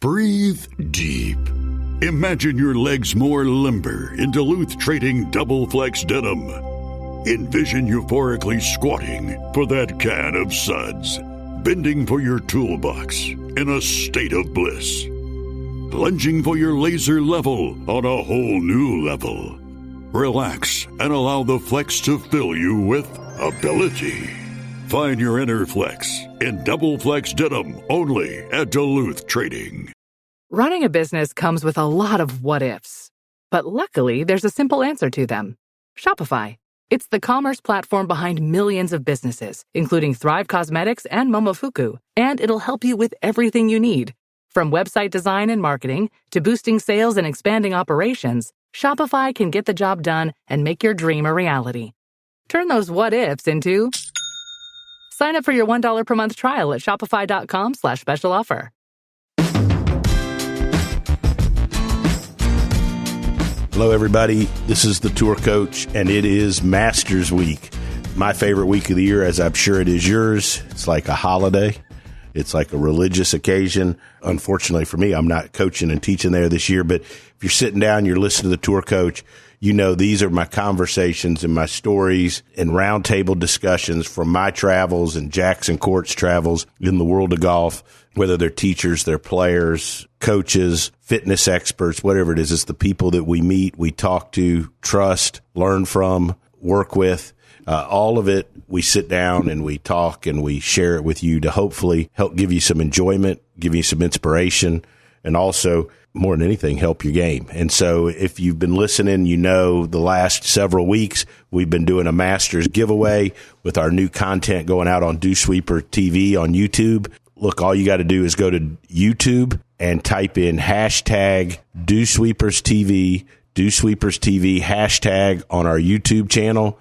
Breathe deep. Imagine your legs more limber in Duluth Trading Double Flex Denim. Envision euphorically squatting for that can of suds, bending for your toolbox in a state of bliss, lunging for your laser level on a whole new level. Relax and allow the flex to fill you with ability. Find your inner flex in Double Flex Denim only at Duluth Trading. Running a business comes with a lot of what-ifs. But luckily, there's a simple answer to them. Shopify. It's the commerce platform behind millions of businesses, including Thrive Cosmetics and Momofuku. And it'll help you with everything you need. From website design and marketing to boosting sales and expanding operations, Shopify can get the job done and make your dream a reality. Turn those what-ifs into... Sign up for your $1 per month trial at shopify.com/special offer. Hello, everybody. This is the Tour Coach, and it is Masters Week. My favorite week of the year, as I'm sure it is yours. It's like a holiday. It's like a religious occasion. Unfortunately for me, I'm not coaching and teaching there this year, but if you're sitting down, you're listening to the Tour Coach, you know these are my conversations and my stories and roundtable discussions from my travels and Jackson Court's travels in the world of golf, whether they're teachers, they're players, coaches, fitness experts, whatever it is. It's the people that we meet, we talk to, trust, learn from, work with. All of it, we sit down and we talk and we share it with you to hopefully help give you some enjoyment, give you some inspiration, and also, more than anything, help your game. And so if you've been listening, you know the last several weeks we've been doing a Masters giveaway with our new content going out on Dew Sweeper TV on YouTube. Look, all you got to do is go to YouTube and type in hashtag Dew Sweepers TV, Dew Sweepers TV hashtag on our YouTube channel.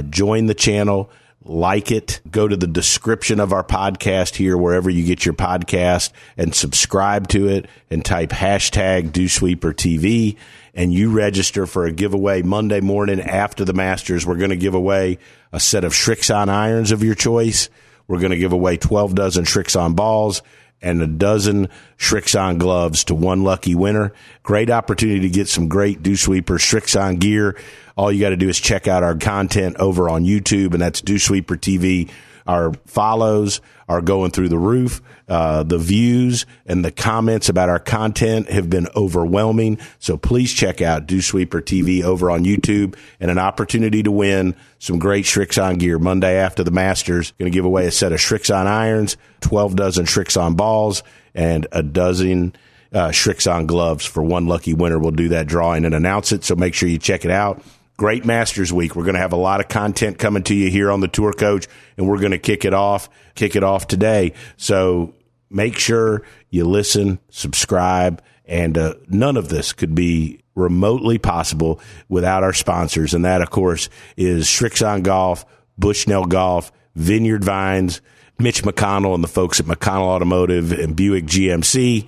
Join the channel, like it, go to the description of our podcast here, wherever you get your podcast, and subscribe to it and type hashtag Dew Sweeper TV, and you register for a giveaway Monday morning after the Masters. We're going to give away a set of Shrixon irons of your choice. We're going to give away 12 dozen Shrixon balls and a dozen Shrixon gloves to one lucky winner. Great opportunity to get some great Dew Sweeper Shrixon gear. All you got to do is check out our content over on YouTube, and that's Dew Sweeper TV. Our follows are going through the roof. The views and the comments about our content have been overwhelming. So please check out Dew Sweeper TV over on YouTube, and an opportunity to win some great Shrixon gear Monday after the Masters. Going to give away a set of Shrixon irons, 12 dozen Shrixon balls, and a dozen Shrixon gloves for one lucky winner. We'll do that drawing and announce it, so make sure you check it out. Great Masters Week. We're going to have a lot of content coming to you here on the Tour Coach, and we're going to kick it off today. So make sure you listen, subscribe, and none of this could be remotely possible without our sponsors, and that, of course, is Shrixon Golf, Bushnell Golf, Vineyard Vines, Mitch McConnell and the folks at McConnell Automotive and Buick GMC.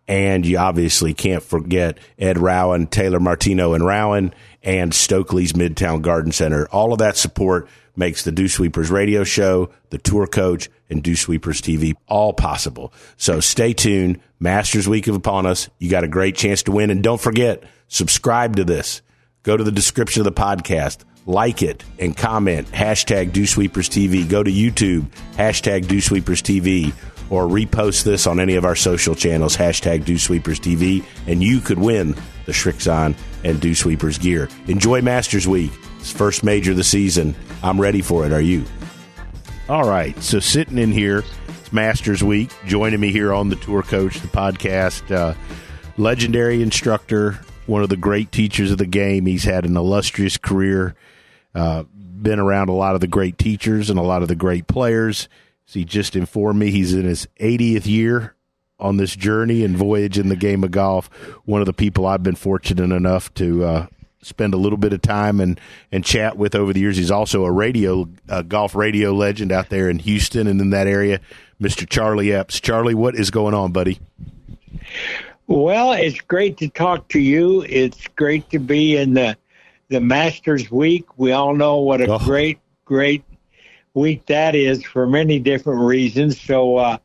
And you obviously can't forget Ed Rowan, Taylor Martino and Rowan, and Stokely's Midtown Garden Center. All of that support makes the Dew Sweepers radio show, the Tour Coach, and Dew Sweepers TV all possible. So stay tuned. Masters Week is upon us. You got a great chance to win. And don't forget, subscribe to this. Go to the description of the podcast. Like it and comment. Hashtag Dew Sweepers TV. Go to YouTube. Hashtag Dew Sweepers TV. Or repost this on any of our social channels, hashtag Dew Sweepers TV, and you could win the Shrixon and Dew Sweepers gear. Enjoy Masters Week. It's first major of the season. I'm ready for it. Are you? All right. So sitting in here, it's Masters Week. Joining me here on the Tour Coach, the podcast, legendary instructor, one of the great teachers of the game. He's had an illustrious career, been around a lot of the great teachers and a lot of the great players. So he just informed me he's in his 80th year on this journey and voyage in the game of golf. One of the people I've been fortunate enough to spend a little bit of time and chat with over the years. He's also a golf radio legend out there in Houston and in that area, Mr. Charlie Epps. Charlie, what is going on, buddy? Well, it's great to talk to you. It's great to be in the Masters Week. We all know what a great week that is for many different reasons. So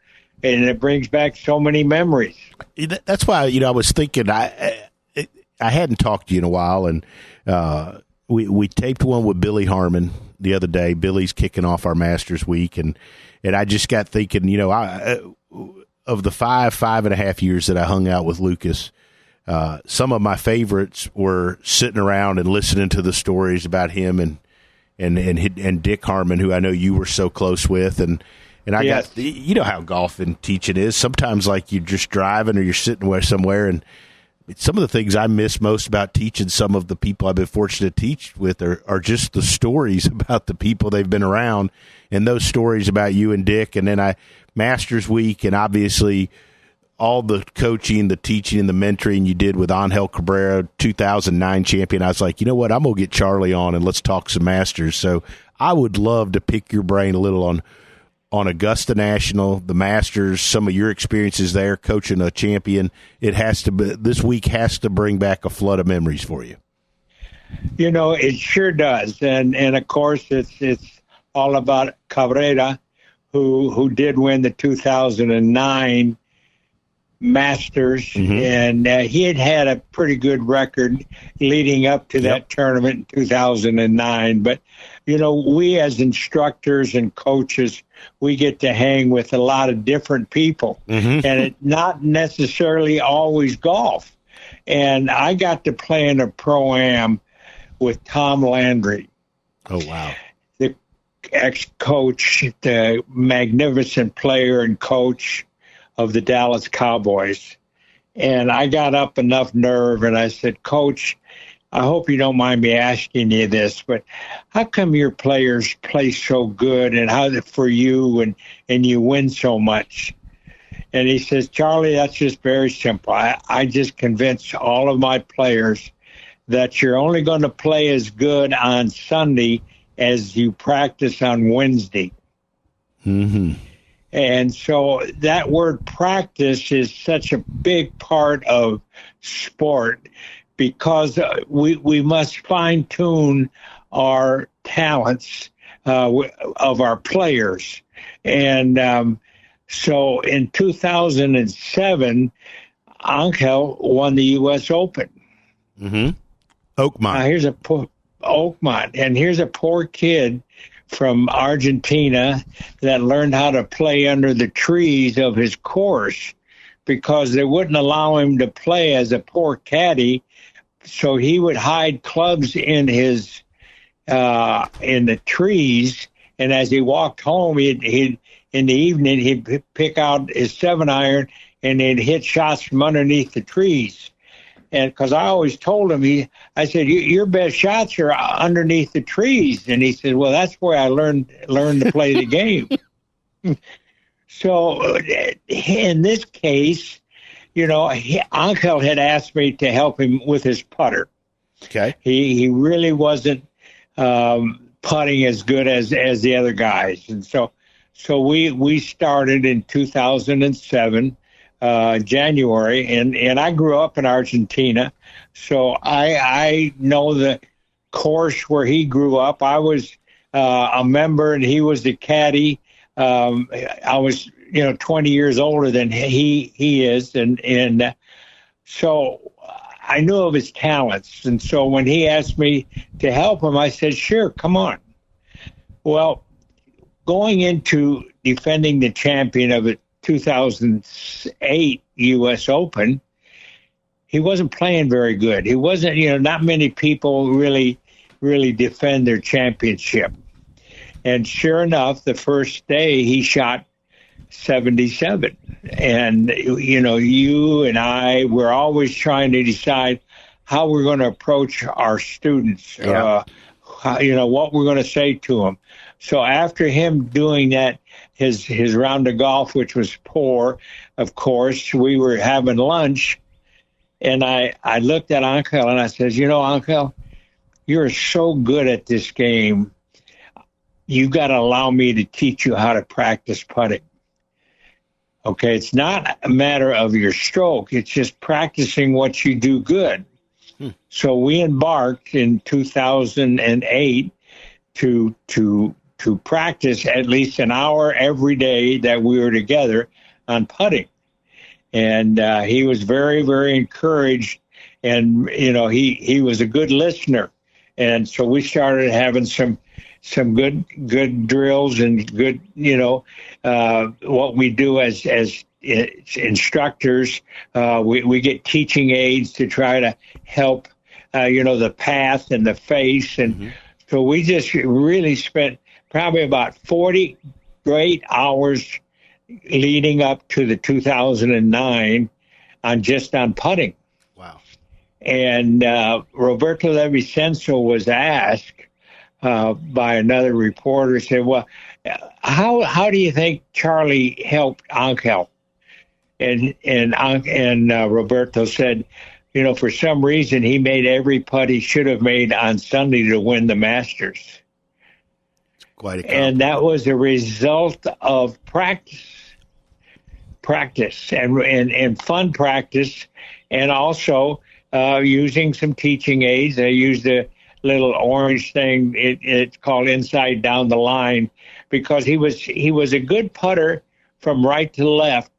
and it brings back so many memories. That's why, I was thinking I hadn't talked to you in a while, and we taped one with Billy Harmon the other day. Billy's kicking off our Masters week, and I just got thinking, of the 5.5 years that I hung out with Lucas, some of my favorites were sitting around and listening to the stories about him and Dick Harmon, who I know you were so close with, and I Yes. got how golf and teaching is. Sometimes like you're just driving or you're sitting somewhere, and some of the things I miss most about teaching some of the people I've been fortunate to teach with are just the stories about the people they've been around, and those stories about you and Dick. And then Masters Week, and obviously all the coaching, the teaching, and the mentoring you did with Angel Cabrera, 2009 champion. I was like, you know what? I'm going to get Charlie on and let's talk some Masters. So I would love to pick your brain a little on Augusta National, the Masters, some of your experiences there, coaching a champion. This week has to bring back a flood of memories for you. It sure does. And of course, it's all about Cabrera, who did win the 2009 Masters, Mm-hmm. and he had a pretty good record leading up to that tournament in 2009. But, we as instructors and coaches, we get to hang with a lot of different people, Mm-hmm. and it's not necessarily always golf. And I got to play in a Pro-Am with Tom Landry. Oh, wow. The ex-coach, the magnificent player and coach of the Dallas Cowboys. And I got up enough nerve and I said, Coach, I hope you don't mind me asking you this, but how come your players play so good and how for you and you win so much? And he says, Charlie, that's just very simple. I just convince all of my players that you're only going to play as good on Sunday as you practice on Wednesday. Mm-hmm. And so that word practice is such a big part of sport because we must fine-tune our talents of our players. And so in 2007, Angel won the U.S. Open. Mm-hmm. Oakmont. Here's a poor kid from Argentina that learned how to play under the trees of his course because they wouldn't allow him to play as a poor caddy. So he would hide clubs in his in the trees, and as he walked home, he'd in the evening he'd pick out his 7-iron and he'd hit shots from underneath the trees. And because I always told him, I said, your best shots are underneath the trees. And he said, well, that's where I learned to play the game. So in this case, Angel had asked me to help him with his putter. Okay. He really wasn't putting as good as the other guys. And so we started in 2007. January, and I grew up in Argentina, so I know the course where he grew up. I was a member, and he was the caddy. I was 20 years older than he is, and so I knew of his talents. And so when he asked me to help him, I said, sure, come on. Well, going into defending the champion of it, 2008 U.S. Open, he wasn't playing very good. He wasn't, not many people really defend their championship. And sure enough, the first day he shot 77. And, you and I, we're always trying to decide how we're going to approach our students, what we're going to say to them. So after him doing that, his round of golf, which was poor, of course, we were having lunch, and I looked at Angel and I said, Angel, you're so good at this game. You got to allow me to teach you how to practice putting. Okay, it's not a matter of your stroke. It's just practicing what you do good. So we embarked in 2008 to practice at least an hour every day that we were together on putting. And he was very, very encouraged. And, he was a good listener. And so we started having some good drills and good, what we do as instructors. We get teaching aids to try to help, the path and the face. And so we just really spent probably about 40 great hours leading up to the 2009 on putting. Wow. And Roberto Levicenso was asked by another reporter, said, well, how do you think Charlie helped Angel? And Roberto said, for some reason he made every putt he should have made on Sunday to win the Masters. Quite a and that was a result of practice and fun practice, and also using some teaching aids. I used a little orange thing. It's called Inside Down the Line, because he was a good putter from right to left,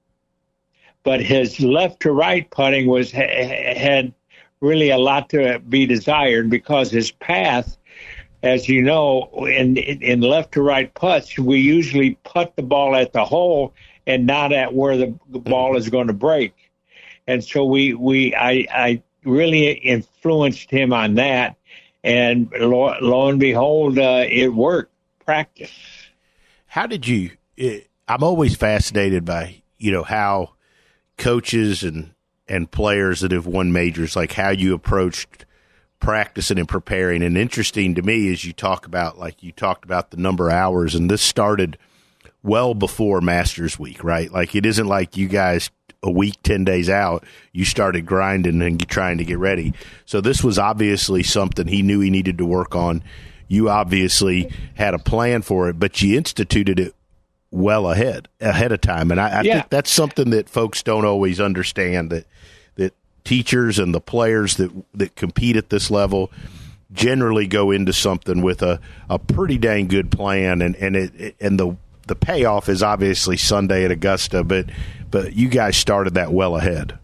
but his left to right putting had really a lot to be desired, because his path, as you know, in left to right putts, we usually putt the ball at the hole and not at where the ball is going to break. And so I really influenced him on that, and lo and behold, it worked. Practice. How did you? I'm always fascinated by how coaches and players that have won majors, like how you approached practicing and preparing. And interesting to me is you talked about the number of hours, and this started well before Masters Week, right? Like, it isn't like you guys a week, 10 days out, you started grinding and trying to get ready. So this was obviously something he knew he needed to work on. You obviously had a plan for it, but you instituted it well ahead of time. And I think that's something that folks don't always understand, that teachers and the players that compete at this level generally go into something with a pretty dang good plan, and the payoff is obviously Sunday at Augusta, but you guys started that well ahead.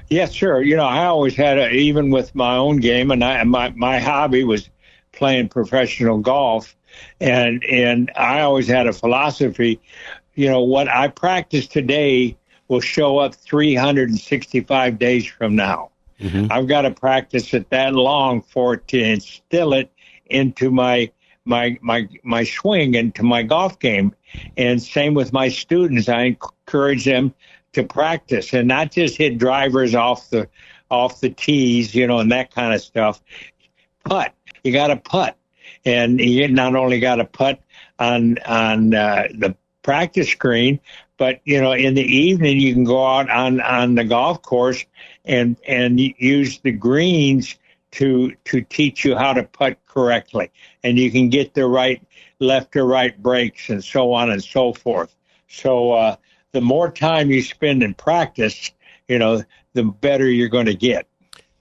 Yes, sure. I always had even with my own game, and my hobby was playing professional golf, and I always had a philosophy, what I practice today will show up 365 days from now. Mm-hmm. I've got to practice it that long for it to instill it into my swing, into my golf game. And same with my students. I encourage them to practice and not just hit drivers off the tees, and that kind of stuff. Putt. You got to putt. And you not only got to putt on the practice screen, but in the evening you can go out on the golf course and use the greens to teach you how to putt correctly, and you can get the right left to right breaks and so on and so forth. So the more time you spend in practice, the better you're going to get.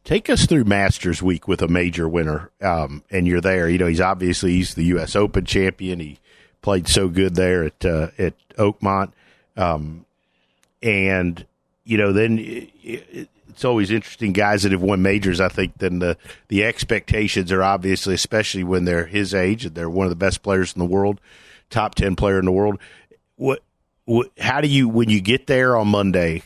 Take us through Masters Week with a major winner, and you're there. He's the U.S. Open champion. He played so good there at Oakmont. And, then it's always interesting, guys that have won majors. I think then the expectations are obviously, especially when they're his age, and they're one of the best players in the world, top 10 player in the world. How do you, when you get there on Monday,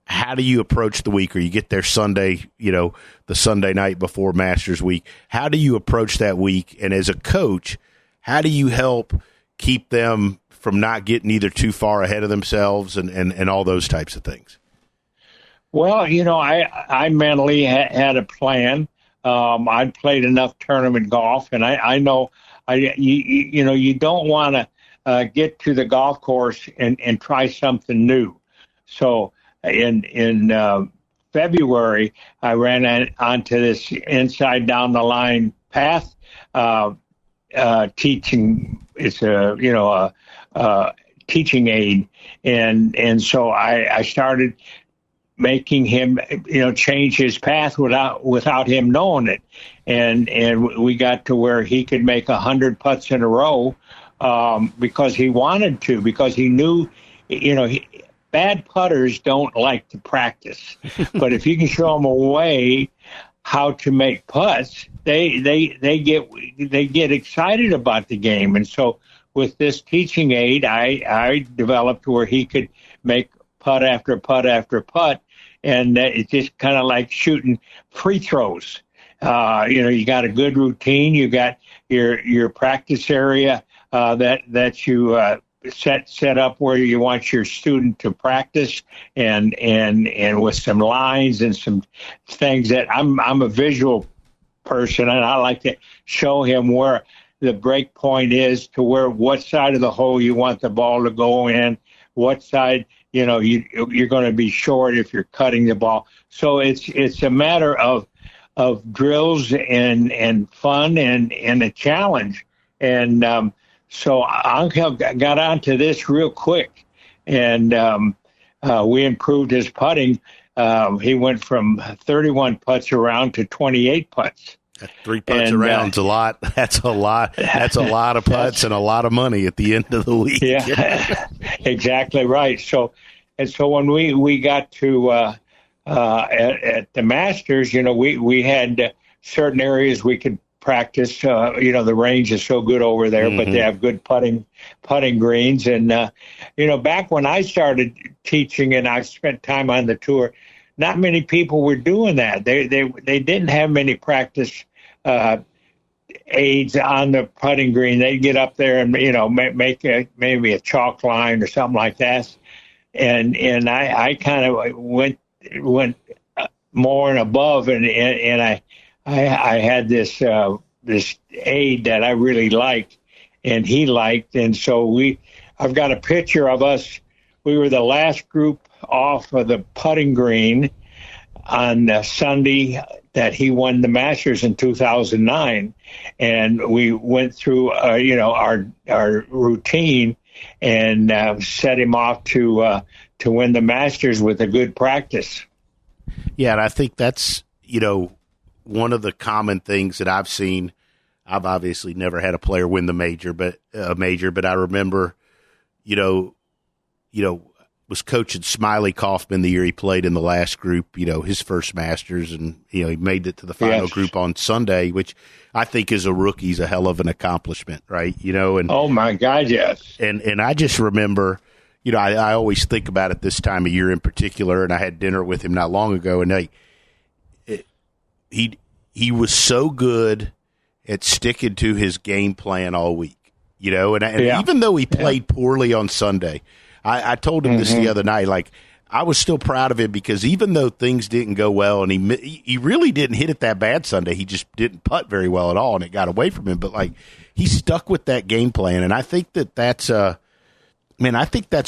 how do you approach the week? Or you get there Sunday, the Sunday night before Masters Week. How do you approach that week? And as a coach, how do you help keep them from not getting either too far ahead of themselves and all those types of things? Well, I mentally had a plan. I'd played enough tournament golf, and I know you don't want to get to the golf course and try something new. So in February, I ran onto this Inside Down the Line path teaching. It's a teaching aid, and so I started making him change his path without him knowing it, and we got to where he could make 100 putts in a row because he wanted to, because he knew bad putters don't like to practice, but if you can show them a way how to make putts, they get excited about the game. And so with this teaching aid, I developed where he could make putt after putt after putt, and it's just kind of like shooting free throws. You got a good routine. You got your practice area that you set up where you want your student to practice, and with some lines and some things that I'm a visual person, and I like to show him where the break point is, to what side of the hole you want the ball to go in, what side you're going to be short if you're cutting the ball. So it's a matter of drills and fun and a challenge. And so Angel got onto this real quick, and we improved his putting. He went from 31 putts around to 28 putts. 3 putts around's a lot. That's a lot. That's a lot of putts and a lot of money at the end of the week. Yeah, exactly right. So when we got to at the Masters, we had certain areas we could practice. The range is so good over there, but they have good putting greens. And back when I started teaching and I spent time on the tour, not many people were doing that. They didn't have many practice aids on the putting green. They'd get up there and make maybe a chalk line or something like that. And I kind of went more and above, and I had this aid that I really liked, and he liked, and so I've got a picture of us. We were the last group off of the putting green on Sunday that he won the Masters in 2009, and we went through our routine and set him off to win the Masters with a good practice. Yeah, and I think that's one of the common things that I've seen. I've obviously never had a player win the major, but I remember, was coaching Smiley Kaufman the year he played in the last group, his first Masters, and he made it to the final group on Sunday, which I think as a rookie's a hell of an accomplishment, right? And oh my God, yes. And I just remember, I always think about it this time of year in particular, and I had dinner with him not long ago, and he was so good at sticking to his game plan all week, and even though he played poorly on Sunday, I told him this the other night, like, I was still proud of him because even though things didn't go well, and he really didn't hit it that bad Sunday, he just didn't putt very well at all, and it got away from him. But, like, he stuck with that game plan, and I think that's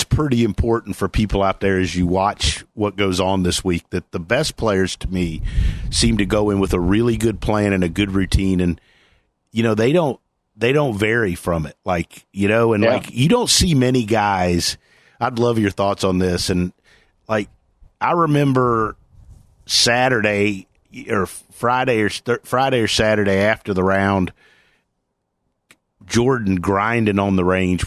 pretty important for people out there as you watch what goes on this week, that the best players, to me, seem to go in with a really good plan and a good routine, and, they don't vary from it. Like, like, you don't see many guys. I'd love your thoughts on this. And, like, I remember Saturday or Friday or Saturday after the round, Jordan grinding on the range,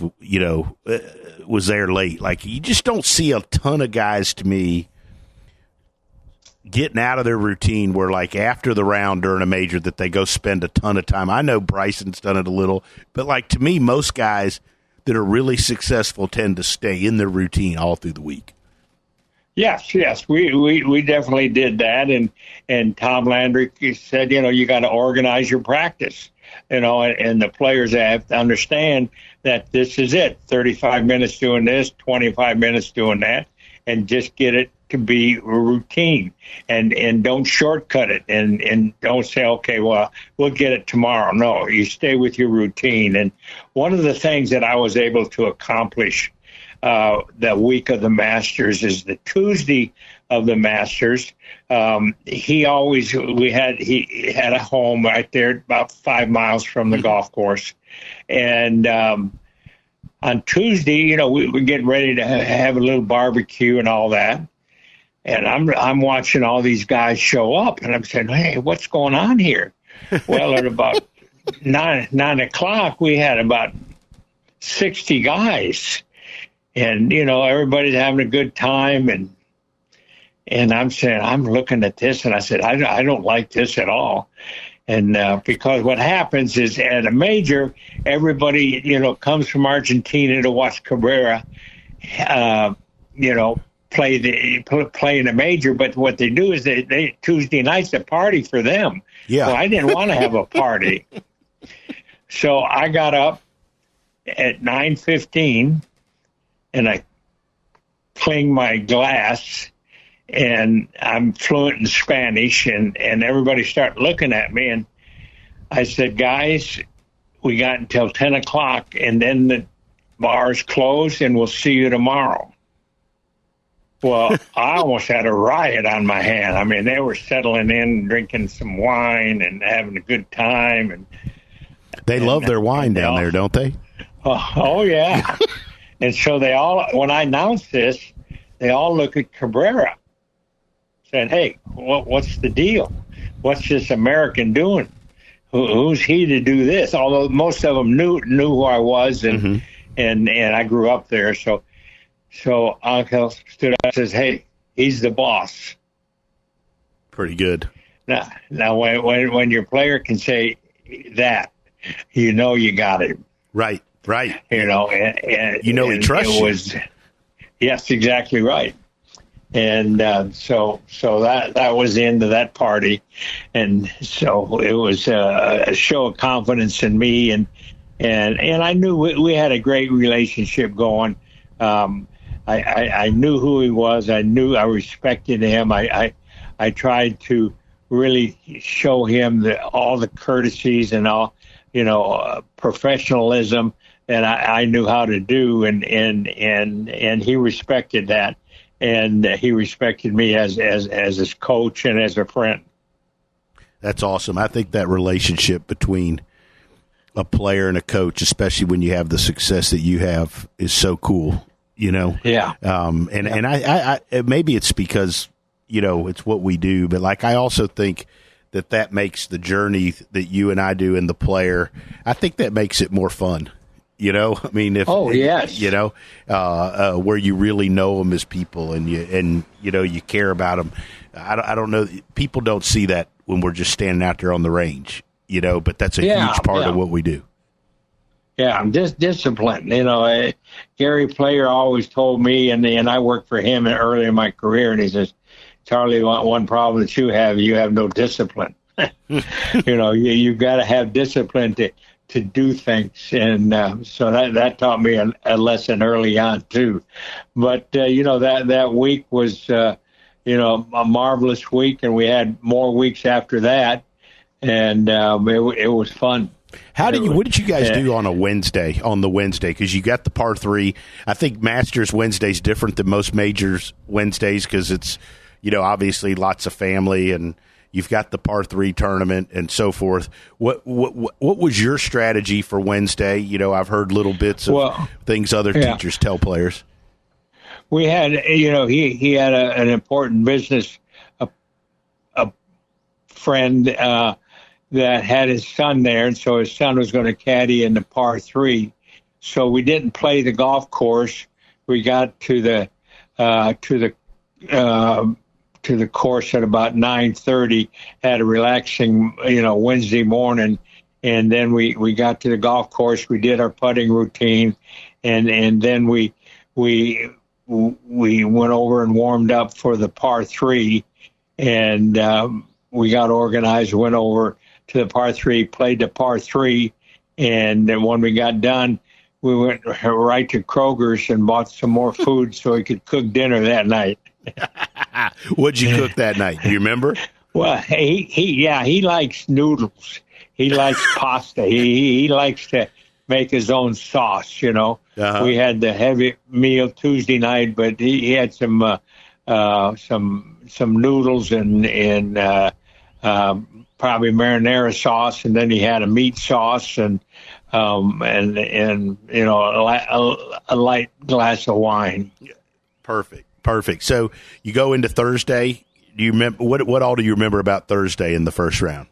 was there late. Like, you just don't see a ton of guys, to me, getting out of their routine where, like, after the round during a major that they go spend a ton of time. I know Bryson's done it a little, but, like, to me, most guys that are really successful tend to stay in their routine all through the week. Yes, we definitely did that, and Tom Landry said, you got to organize your practice, and the players have to understand that this is it, 35 minutes doing this, 25 minutes doing that, and just get it to be a routine, and don't shortcut it, and don't say, okay, well, we'll get it tomorrow. No, you stay with your routine. And one of the things that I was able to accomplish the week of the Masters is the Tuesday of the Masters. He had a home right there about 5 miles from the golf course, and on Tuesday, we're getting ready to have a little barbecue and all that. And I'm watching all these guys show up, and I'm saying, hey, what's going on here? Well, at about 9 o'clock, we had about 60 guys. and everybody's having a good time, and I'm saying, I'm looking at this, and I said, I don't like this at all. And because what happens is at a major, everybody, comes from Argentina to watch Cabrera, play in a major. But what they do is they Tuesday night's a party for them. Yeah. Well, I didn't want to have a party. So I got up at 9:15 and I cleaned my glass, and I'm fluent in Spanish, and everybody started looking at me, and I said, guys, we got until 10 o'clock, and then the bars close, and we'll see you tomorrow. Well, I almost had a riot on my hand. I mean, they were settling in, drinking some wine and having a good time. And they love their wine down there, don't they? Oh yeah. And so they all, when I announced this, they all look at Cabrera, saying, hey, what's the deal? What's this American doing? Who's he to do this? Although most of them knew who I was, and I grew up there. So Uncle stood up and says, hey, he's the boss. Pretty good. Now when your player can say that, you got him. Right. And he trusts you. Yes, exactly right. And so that was the end of that party, and so it was a show of confidence in me, and I knew we had a great relationship going. I knew who he was. I respected him. I tried to really show him all the courtesies and all professionalism that I knew how to do, and he respected that. And he respected me as his coach and as a friend. That's awesome. I think that relationship between a player and a coach, especially when you have the success that you have, is so cool. Yeah. And I maybe it's because it's what we do, but like I also think that makes the journey that you and I do and the player, I think that makes it more fun. I mean, yes. Where you really know them as people, and you care about them. I don't know. People don't see that when we're just standing out there on the range, but that's a huge part of what we do. Yeah, I'm just disciplined. Gary Player always told me, and I worked for him early in my career, and he says, Charlie, one problem that you have no discipline. You've got to have discipline to do things, and so that taught me a lesson early on too. But that week was a marvelous week, and we had more weeks after that, and it was fun. What did you guys do on the Wednesday? Because you got the par 3. I think Masters Wednesday is different than most majors Wednesdays because it's obviously lots of family, and you've got the par 3 tournament and so forth. What was your strategy for Wednesday? I've heard little bits of things other teachers tell players. We had, he had an important business a friend that had his son there, and so his son was going to caddy in the par 3. So we didn't play the golf course. We got to the course at about 9:30, had a relaxing, Wednesday morning, and then we got to the golf course. We did our putting routine, and then we went over and warmed up for the par 3, and we got organized, went over to the par 3, played the par 3, and then when we got done, we went right to Kroger's and bought some more food so we could cook dinner that night. What'd you cook that night? Do you remember? Well, he likes noodles. He likes pasta. He likes to make his own sauce. We had the heavy meal Tuesday night, but he had some noodles and probably marinara sauce, and then he had a meat sauce and a light glass of wine. Perfect. So you go into Thursday. Do you remember what all do you remember about Thursday in the first round?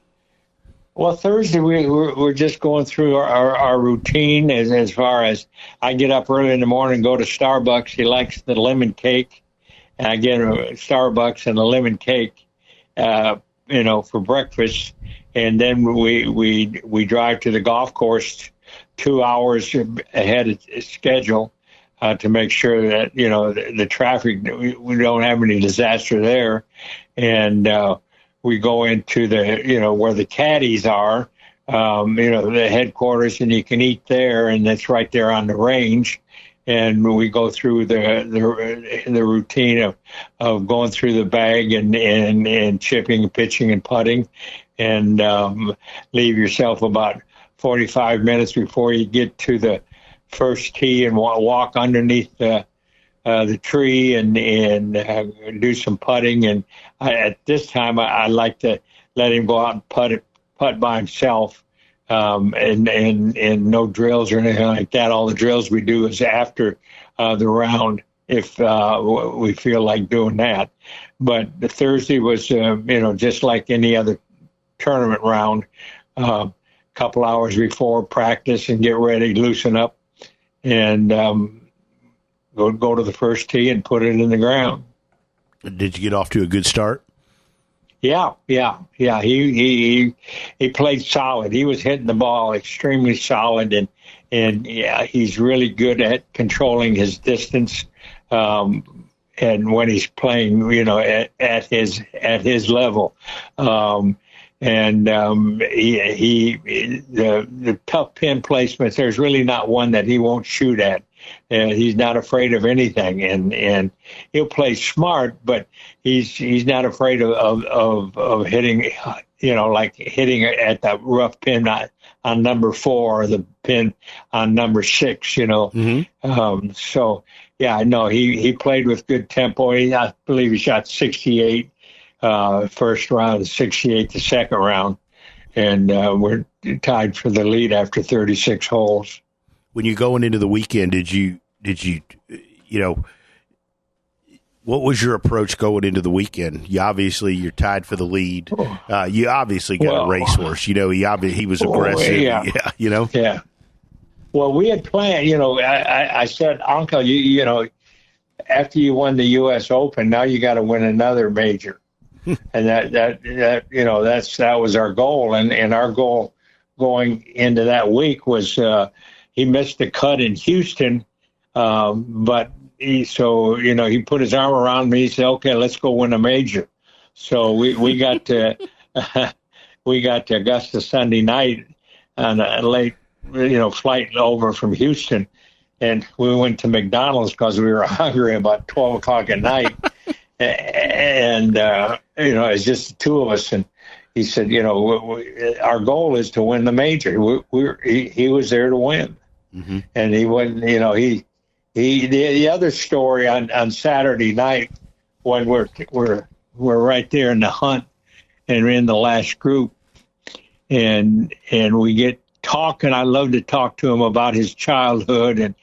Well, Thursday we're just going through our routine as far as I get up early in the morning, go to Starbucks. He likes the lemon cake, and I get a Starbucks and a lemon cake, for breakfast, and then we drive to the golf course 2 hours ahead of schedule to make sure that the traffic, we don't have any disaster there, and we go into the where the caddies are, the headquarters, and you can eat there, and that's right there on the range. And we go through the routine of going through the bag and chipping, pitching, and putting, and leave yourself about 45 minutes before you get to the first tee and walk underneath the tree and do some putting. And at this time, I like to let him go out and putt by himself, and no drills or anything like that. All the drills we do is after the round if we feel like doing that. But the Thursday was, just like any other tournament round, couple hours before practice and get ready, loosen up, and go to the first tee and put it in the ground. Did you get off to a good start? Yeah. He played solid. He was hitting the ball extremely solid, and yeah, he's really good at controlling his distance. And when he's playing, at his level, the tough pin placements, there's really not one that he won't shoot at. He's not afraid of anything, and he'll play smart, but he's not afraid of hitting, like hitting at that rough pin on number 4 or the pin on number 6, Mm-hmm. So yeah, I know he played with good tempo. I believe he shot 68 first round, 68 the second round, and we're tied for the lead after 36 holes. When you going into the weekend, did you, what was your approach going into the weekend? You're tied for the lead. You obviously got a racehorse. He was aggressive. Yeah. Yeah. Well, we had planned. I said, Uncle, after you won the U.S. Open, now you got to win another major, and that was our goal, and our goal going into that week was. He missed the cut in Houston, but he put his arm around me. He said, "Okay, let's go win a major." So we got to Augusta Sunday night on a late flight over from Houston, and we went to McDonald's because we were hungry about 12 o'clock at night, and it's just the two of us. And he said, our goal is to win the major. He was there to win. Mm-hmm. And he wasn't, the other story on Saturday night when we're right there in the hunt and we're in the last group and we get talking. I love to talk to him about his childhood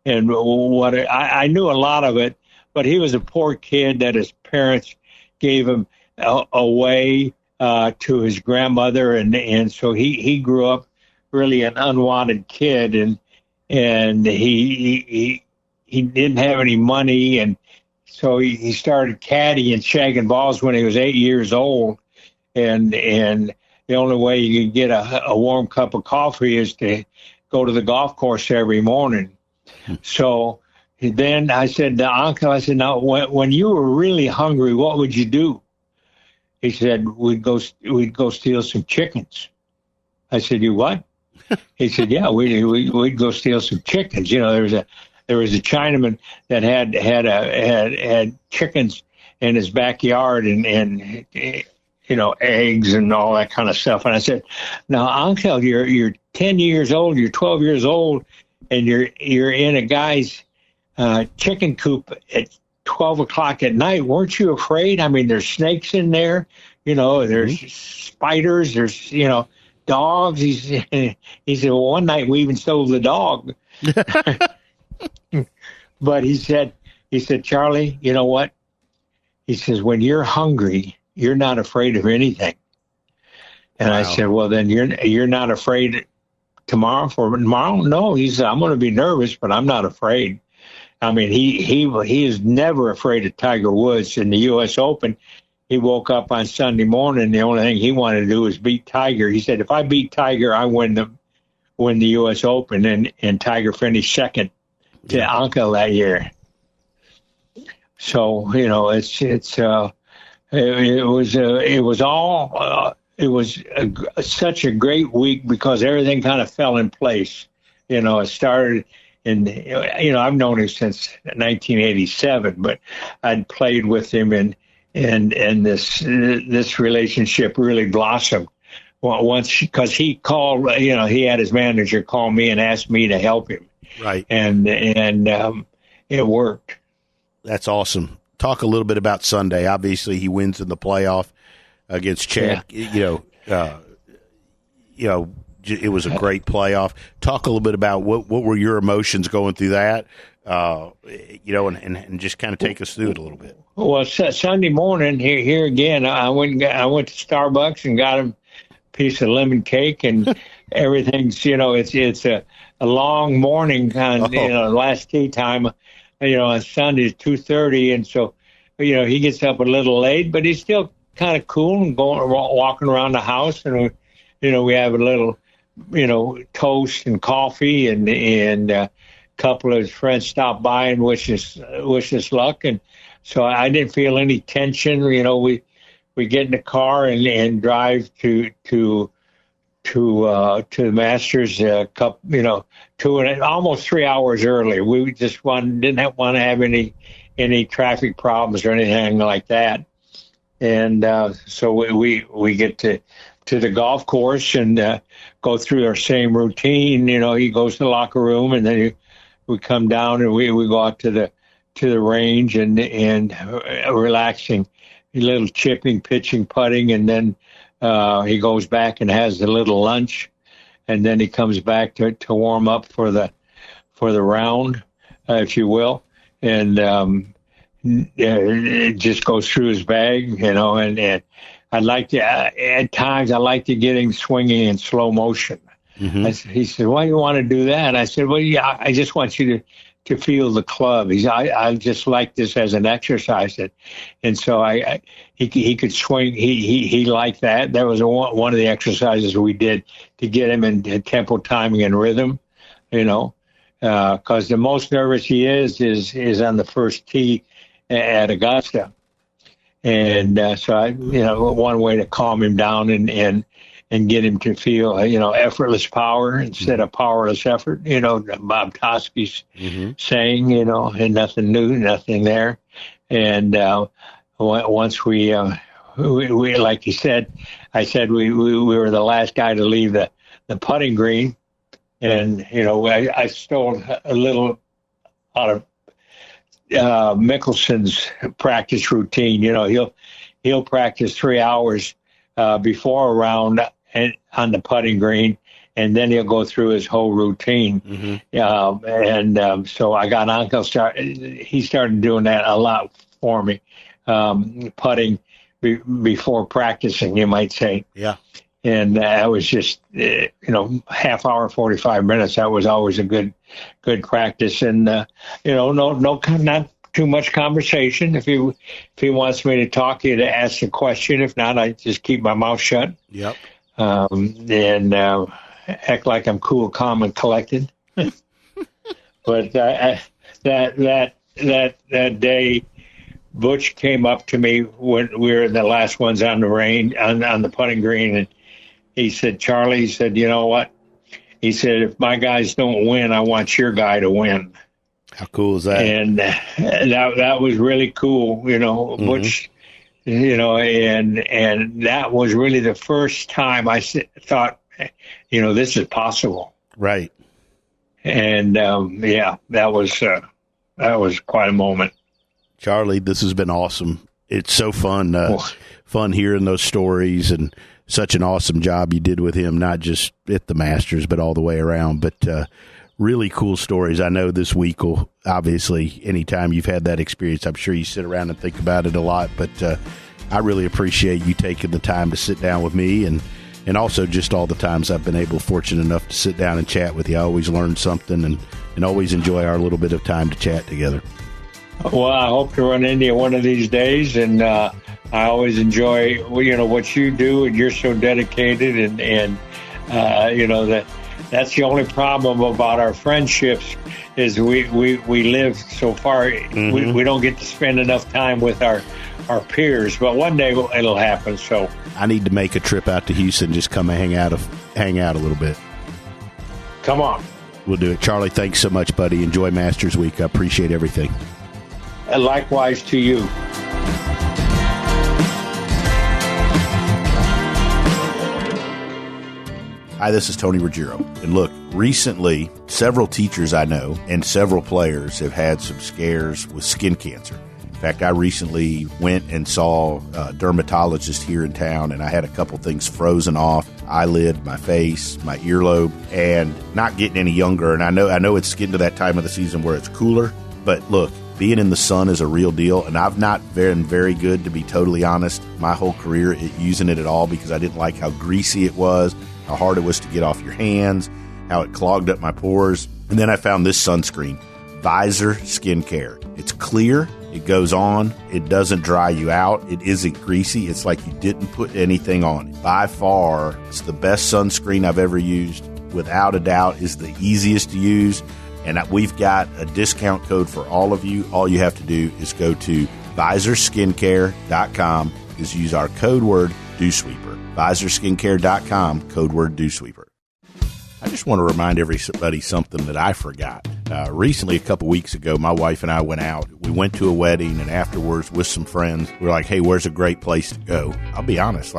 and what I knew a lot of it, but he was a poor kid that his parents gave him away to his grandmother, and so he grew up really an unwanted kid, and he didn't have any money, and so he started caddying and shagging balls when he was 8 years old, and the only way you could get a warm cup of coffee is to go to the golf course every morning. So then I said to Uncle, now when you were really hungry, what would you do? He said, we'd go steal some chickens. I said, you what? He said, yeah, we'd go steal some chickens. There was a Chinaman that had chickens in his backyard and eggs and all that kind of stuff. And I said, now, Uncle, you're 10 years old, you're 12 years old, and you're in a guy's chicken coop at 12 o'clock at night. Weren't you afraid? I mean, there's snakes in there, there's spiders, there's, dogs. He said, well, one night we even stole the dog. But he said, Charlie, you know what? He says, when you're hungry, you're not afraid of anything. And Wow. I said, well, then you're not afraid tomorrow for tomorrow? No, he said, I'm going to be nervous, but I'm not afraid. I mean, he is never afraid of Tiger Woods. In the U.S. Open, he woke up on Sunday morning. The only thing he wanted to do was beat Tiger. He said, if I beat Tiger, I win the U.S. Open. And Tiger finished second to Anka that year. So, you know, it was such a great week because everything kind of fell in place. You know, it started I've known him since 1987, but I'd played with him and this relationship really blossomed once because he called, he had his manager call me and ask me to help him. Right. And it worked. That's awesome. Talk a little bit about Sunday. Obviously, he wins in the playoff against Chad. Yeah. It was a great playoff. Talk a little bit about what were your emotions going through that, and just kind of take us through it a little bit. Well, Sunday morning here again, I went to Starbucks and got him a piece of lemon cake, and everything's it's a long morning on last tea time. On Sunday is 2:30, and so he gets up a little late, but he's still kind of cool and walking around the house, and we have a little toast and coffee, and a couple of his friends stopped by and wish us luck, and so I didn't feel any tension. We get in the car and drive to the Masters almost 3 hours early. We just didn't want to have any traffic problems or anything like that, and so we get to the golf course and go through our same routine. He goes to the locker room, and then we come down and we go out to the range and relaxing, a little chipping, pitching, putting, and then he goes back and has a little lunch, and then he comes back to warm up for the round, if you will, and it just goes through his bag, and I like to, at times, I like to get him swinging in slow motion. Mm-hmm. He said, why do you want to do that? I said, well, yeah, I just want you to feel the club. I just like this as an exercise. And so he could swing. He liked that. That was one of the exercises we did to get him in tempo, timing, and rhythm, because the most nervous he is on the first tee at Augusta. And so one way to calm him down and get him to feel, effortless power instead of powerless effort, Bob Toski's saying, and nothing new, nothing there. And once we like you said, I said we were the last guy to leave the putting green. And, I stole a little out of Mickelson's practice routine. He'll practice 3 hours before a round on the putting green, and then he'll go through his whole routine. Mm-hmm. So I got Uncle he started doing that a lot for me, putting before practicing, you might say. Yeah. And that was just, half hour, 45 minutes. That was always a good practice. And, not too much conversation. If he wants me to talk, he'd ask a question. If not, I just keep my mouth shut. Yep. And act like I'm cool, calm, and collected. But that day, Butch came up to me when we were the last ones on the range, on the putting green, and he said, Charlie, he said, you know what? He said, if my guys don't win, I want your guy to win. How cool is that? And that was really cool, mm-hmm. Butch, and that was really the first time I thought, this is possible. Right. And, that was quite a moment. Charlie, this has been awesome. It's so fun, fun hearing those stories, and such an awesome job you did with him, not just at the Masters, but all the way around. But really cool stories. I know this week will, obviously, anytime you've had that experience, I'm sure you sit around and think about it a lot. But I really appreciate you taking the time to sit down with me and and also just all the times I've been fortunate enough to sit down and chat with you. I always learn something and always enjoy our little bit of time to chat together. Well, I hope to run into you one of these days, and I always enjoy what you do, and you're so dedicated, and that's the only problem about our friendships is we live so far. Mm-hmm. We don't get to spend enough time with our peers, but one day it'll happen. So I need to make a trip out to Houston, just come and hang out a little bit. Come on. We'll do it. Charlie, thanks so much, buddy. Enjoy Masters Week. I appreciate everything. Likewise to you. Hi, this is Tony Ruggiero. And look, recently, several teachers I know and several players have had some scares with skin cancer. In fact, I recently went and saw a dermatologist here in town, and I had a couple things frozen off, eyelid, my face, my earlobe, and not getting any younger. And I know it's getting to that time of the season where it's cooler, but look, being in the sun is a real deal, and I've not been very good, to be totally honest, my whole career at using it at all because I didn't like how greasy it was, how hard it was to get off your hands, how it clogged up my pores. And then I found this sunscreen, Visor Skin Care. It's clear, it goes on, it doesn't dry you out, it isn't greasy, it's like you didn't put anything on it. By far, it's the best sunscreen I've ever used. Without a doubt, is the easiest to use. And we've got a discount code for all of you. All you have to do is go to visorskincare.com, is use our code word DewSweeper. visorskincare.com, code word DewSweeper. I just want to remind everybody something that I forgot. Recently, a couple weeks ago, my wife and I went out. We went to a wedding, and afterwards with some friends, we were like, hey, where's a great place to go? I'll be honest,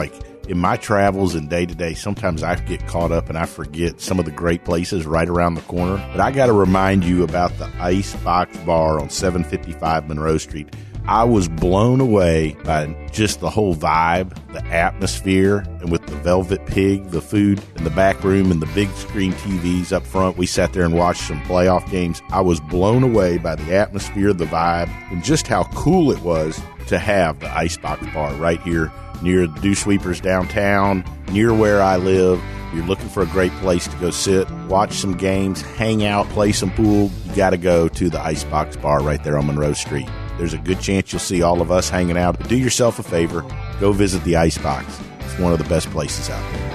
in my travels and day-to-day, sometimes I get caught up and I forget some of the great places right around the corner. But I got to remind you about the Icebox Bar on 755 Monroe Street. I was blown away by just the whole vibe, the atmosphere, and with the Velvet Pig, the food in the back room, and the big screen TVs up front. We sat there and watched some playoff games. I was blown away by the atmosphere, the vibe, and just how cool it was to have the Icebox Bar right here near the Dew Sweepers downtown, near where I live. If you're looking for a great place to go sit, watch some games, hang out, play some pool, you got to go to the Icebox Bar right there on Monroe Street. There's a good chance you'll see all of us hanging out. But do yourself a favor, go visit the Icebox. It's one of the best places out there.